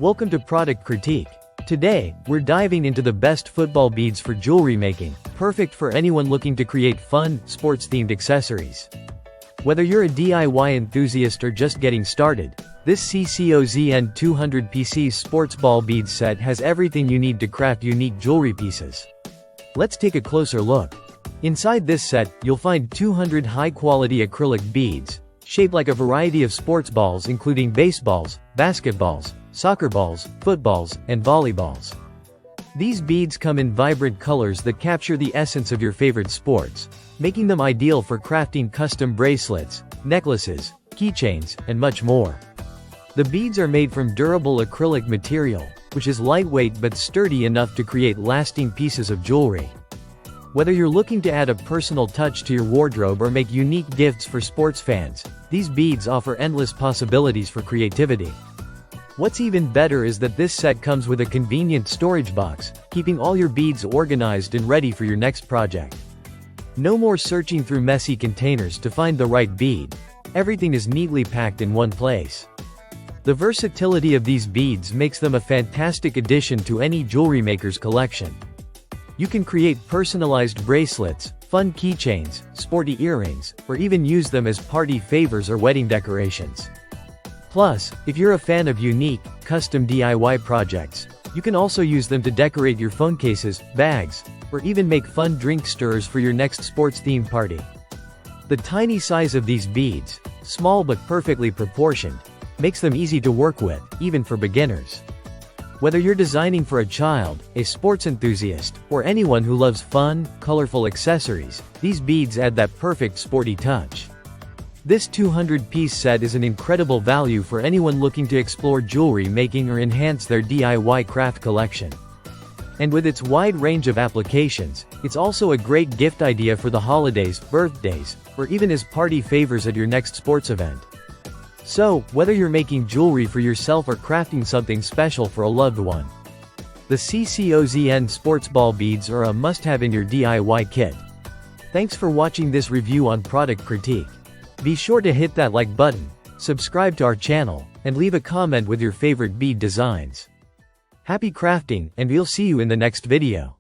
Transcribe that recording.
Welcome to Product Critique. Today, we're diving into the best football beads for jewelry making, perfect for anyone looking to create fun, sports-themed accessories. Whether you're a DIY enthusiast or just getting started, this CCOZN 200 sports ball bead set has everything you need to craft unique jewelry pieces. Let's take a closer look. Inside this set, you'll find 200 high-quality acrylic beads, shaped like a variety of sports balls including baseballs, basketballs, soccer balls, footballs, and volleyballs. These beads come in vibrant colors that capture the essence of your favorite sports, making them ideal for crafting custom bracelets, necklaces, keychains, and much more. The beads are made from durable acrylic material, which is lightweight but sturdy enough to create lasting pieces of jewelry. Whether you're looking to add a personal touch to your wardrobe or make unique gifts for sports fans, these beads offer endless possibilities for creativity. What's even better is that this set comes with a convenient storage box, keeping all your beads organized and ready for your next project. No more searching through messy containers to find the right bead. Everything is neatly packed in one place. The versatility of these beads makes them a fantastic addition to any jewelry maker's collection. You can create personalized bracelets, fun keychains, sporty earrings, or even use them as party favors or wedding decorations. Plus, if you're a fan of unique, custom DIY projects, you can also use them to decorate your phone cases, bags, or even make fun drink stirrers for your next sports-themed party. The tiny size of these beads, small but perfectly proportioned, makes them easy to work with, even for beginners. Whether you're designing for a child, a sports enthusiast, or anyone who loves fun, colorful accessories, these beads add that perfect sporty touch. This 200-piece set is an incredible value for anyone looking to explore jewelry making or enhance their DIY craft collection. And with its wide range of applications, it's also a great gift idea for the holidays, birthdays, or even as party favors at your next sports event. So, whether you're making jewelry for yourself or crafting something special for a loved one, the CCOZN sports ball beads are a must-have in your DIY kit. Thanks for watching this review on Product Critique. Be sure to hit that like button, subscribe to our channel, and leave a comment with your favorite bead designs. Happy crafting, and we'll see you in the next video.